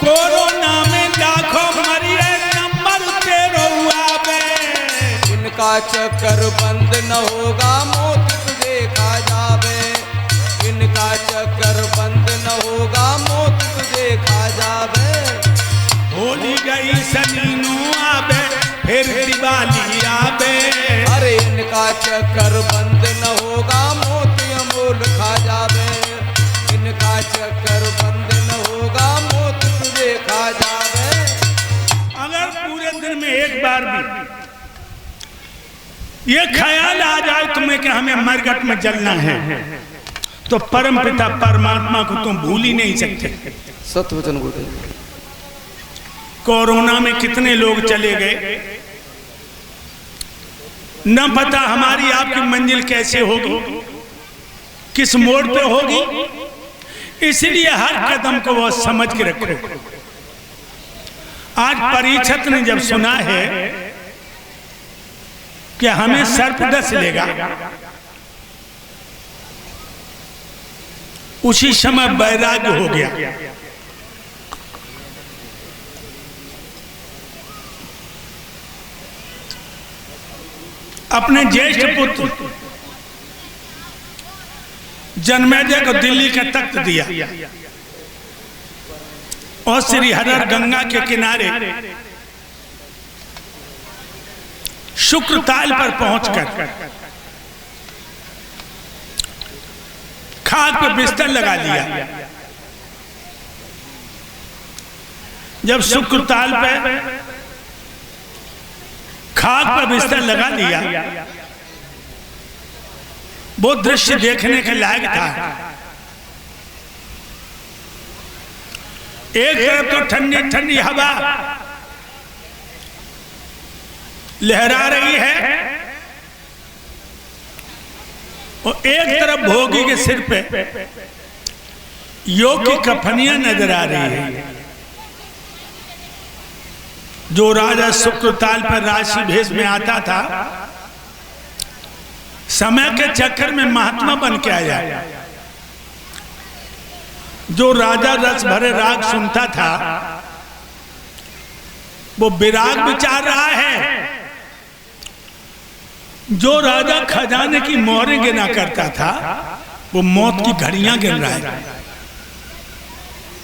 Corona में लाखों मरिए नंबर 13 आवे। इनका चक्कर बंद न होगा मौत तुझे खा जावे। इनका चक्कर बंद न होगा मौत तुझे खा जावे। होली गई सनीनो आवे फिर दिवाली आवे। अरे इनका चक्कर बंद न होगा मौत अमोल खा जावे। इनका चक्कर बंद न होगा मौत तुझे खा जावे। अगर पूरे दिन में एक बार भी ये ख्याल आ जाए तुम्हें कि हमें मरघट में जलना है तो परम पिता परमात्मा को तुम भूल ही नहीं सकते। सतवचन बोले। कोरोना में कितने लोग चले गए, न पता हमारी आपकी मंजिल कैसे होगी, किस मोड़ पे होगी। इसलिए हर कदम को वो समझ के रखो। आज परीक्षित ने जब सुना है कि हमें सर्प डस लेगा, उसी समय वैराग्य हो गया। अपने ज्येष्ठ पुत्र जन्मेजय को दिल्ली का तख्त दिया और श्री हरिहर गंगा के किनारे शुक्र ताल पर पहुंचकर खाक पे बिस्तर लगा दिया। जब शुक्र ताल पे खाक पर बिस्तर लगा दिया, वो दृश्य देखने के लायक था। एक तरफ तो ठंडी ठंडी हवा लहरा रही है और एक तरफ भोगी के सिर पे योग की कफनियां नजर आ रही है। जो राजा शुक्रताल पर राशि भेष में आता था, समय के चक्कर में महात्मा बन के आया। जो राजा रस भरे राग सुनता था, वो विराग विचार रहा है। जो राजा खजाने की मोहरें गिना करता था, वो मौत की घड़ियां गिन रहा है।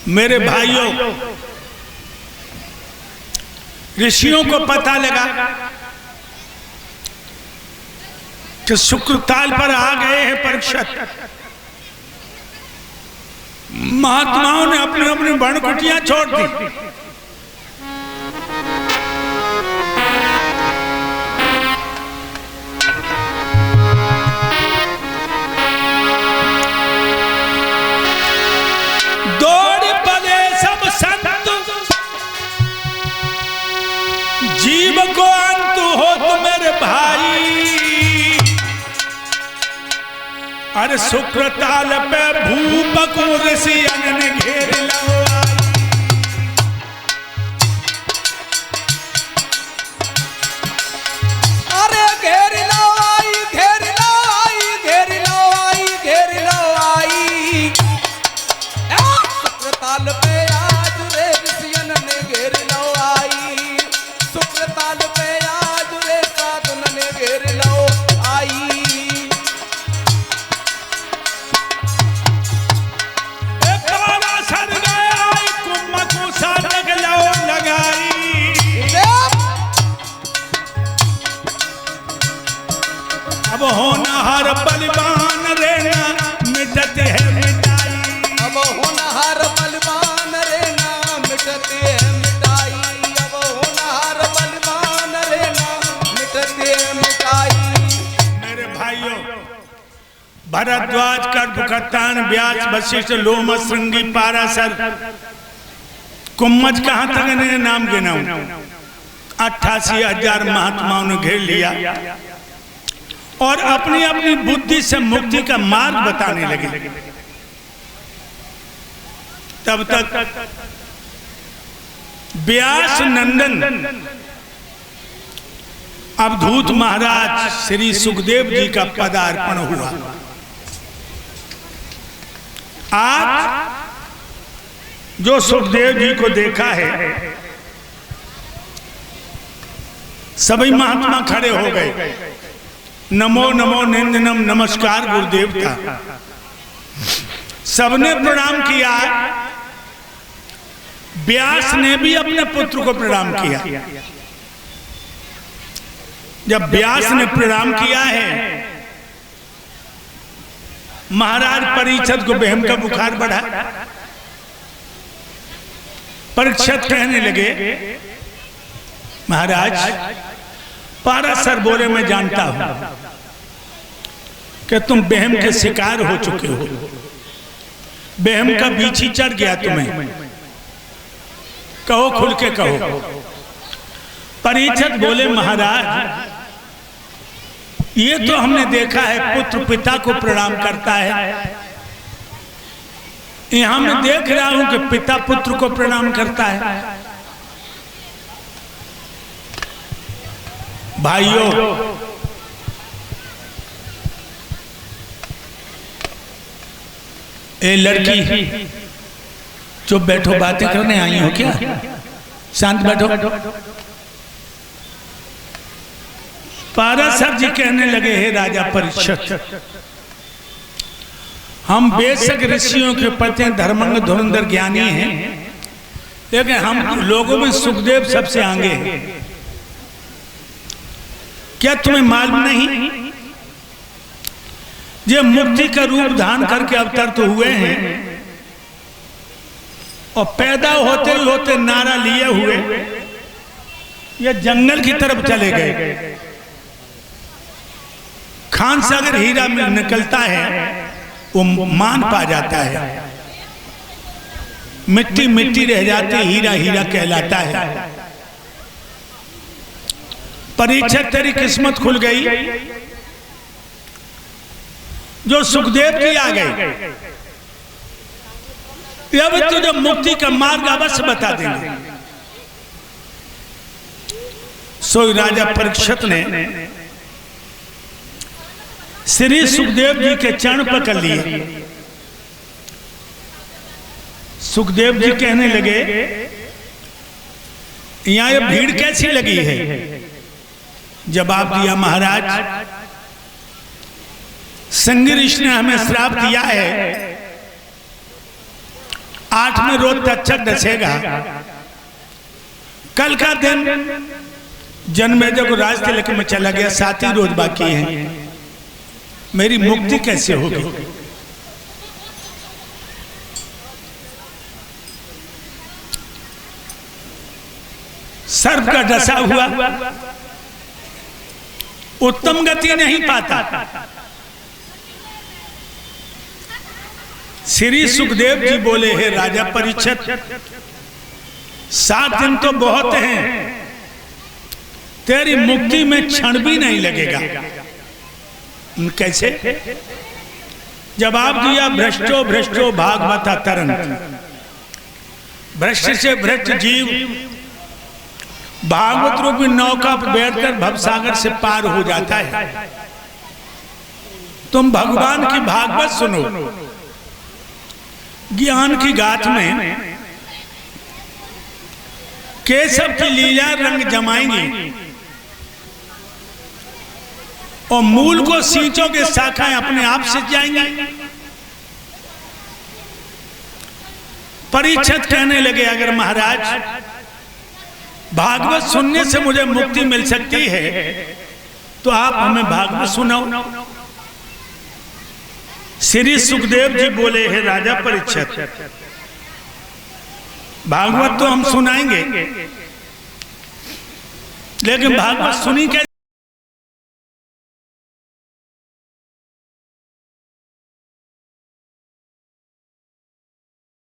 मेरे भाइयों, ऋषियों को पता लगा कि शुक्रताल पर आ गए हैं परीक्षित। महात्माओं ने अपनी अपनी बणकुटियां छोड़ दी। दौड़ पड़े सब संत, जीव को अंत हो तो मेरे भाई। अरे शुक्रताल पे भूप को ऋषियन ने घेर लो। अरे घेर लो आई, घेर लो आई, घेर लो आई, घेर लो आई। शुक्रताल पे आज रे ऋषियन ने घेर लो आई। शुक्रताल पे आज रे साधुन ने घेर लो आई। अब होनहार बलवान रेना मिटते है मिटाई। अब होनहार बलवान रेना मिटते है मिटाई। अब होनहार बलवान रेना मिटते है मिटाई। मेरे भाइयों, भरद्वाज कर्दभुकतान व्यास वशिष्ठ लोम श्रृंगी पाराशर कुम्मज कहां तक इन्हें नाम गिनाऊं। 88,000 महात्माओं ने घेर लिया और अपनी अपनी बुद्धि से मुक्ति का मार्ग बताने लगे। तब तक व्यास नंदन अवधूत महाराज श्री सुखदेव जी का पदार्पण हुआ। आज जो सुखदेव जी को देखा है, सभी महात्मा खड़े हो गए। नमो नमो निंदनम, नमस्कार गुरुदेव था। सबने प्रणाम किया। व्यास ने भी अपने पुत्र को प्रणाम किया। जब व्यास ने प्रणाम किया है, महाराज परीक्षित को बहम का बुखार बढ़ा। परीक्षित कहने लगे, महाराज पाराशर बोले, मैं जानता हूं कि तुम बहम के शिकार हो चुके हो, बहम का बीछी चढ़ गया तुम्हें, कहो खुल के कहो। परीक्षित बोले, महाराज ये तो हमने देखा है पुत्र पिता को प्रणाम करता है, यहां मैं देख रहा हूं कि पिता पुत्र को प्रणाम करता है। भाइयों, ए लड़की चुप बैठो, बातें करने आई हो क्या? शांत बैठो। पाराशर जी कहने लगे, हे राजा परीक्षित, हम बेशक ऋषियों के पति धर्मंग धुरंधर ज्ञानी हैं, लेकिन हम लोगों में सुखदेव सबसे आगे हैं। क्या तुम्हें मालूम नहीं, ये मुक्ति का रूप धारण करके अवतरित हुए हैं और पैदा होते होते नारा लिए हुए ये जंगल की तरफ चले गए। खान से अगर हीरा में निकलता है वो मान पा जाता है, मिट्टी मिट्टी रह जाती, हीरा हीरा कहलाता है। परीक्षित तेरी किस्मत खुल गई, जो सुखदेव की आ गई। अब तुझे मुक्ति का मार्ग अवश्य बता देंगे। सो राजा परीक्षित ने श्री सुखदेव जी के चरण पकड़ लिए। सुखदेव जी कहने लगे, यहां ये भीड़ कैसी लगी है? जवाब दिया, महाराज संगी ऋषि ने हमें श्राप दिया है, 8 में रोज तक्षक डसेगा। कल का दिन जन्मेजय को राज तिलक में चला गया, 7 ही रोज बाकी हैं, मेरी मुक्ति कैसे होगी? सर्प का डसा हुआ उत्तम गति नहीं पाता। श्री सुखदेव जी बोले, हे राजा परीक्षित, 7 दिन तो बहुत हैं, तेरी मुक्ति में क्षण भी नहीं लगेगा। कैसे? जवाब दिया, भ्रष्टो भ्रष्टो भागवता तरंत। भ्रष्ट से भ्रष्ट जीव भागवत रूपी नौका पर बैठकर भवसागर से पार हो जाता है। तुम भगवान की भागवत सुनो, ज्ञान की गाथ में केशव की लीला रंग जमाएंगी और मूल को सींचोगे, शाखाएं अपने आप सिंच जाएंगी। परीक्षित कहने लगे, अगर महाराज भागवत सुनने से मुझे मुक्ति मिल सकती है तो आप हमें भागवत सुनाओ। श्री सुखदेव जी बोले, हे राजा परीक्षित, भागवत तो हम सुनाएंगे, लेकिन भागवत सुनी कैसे?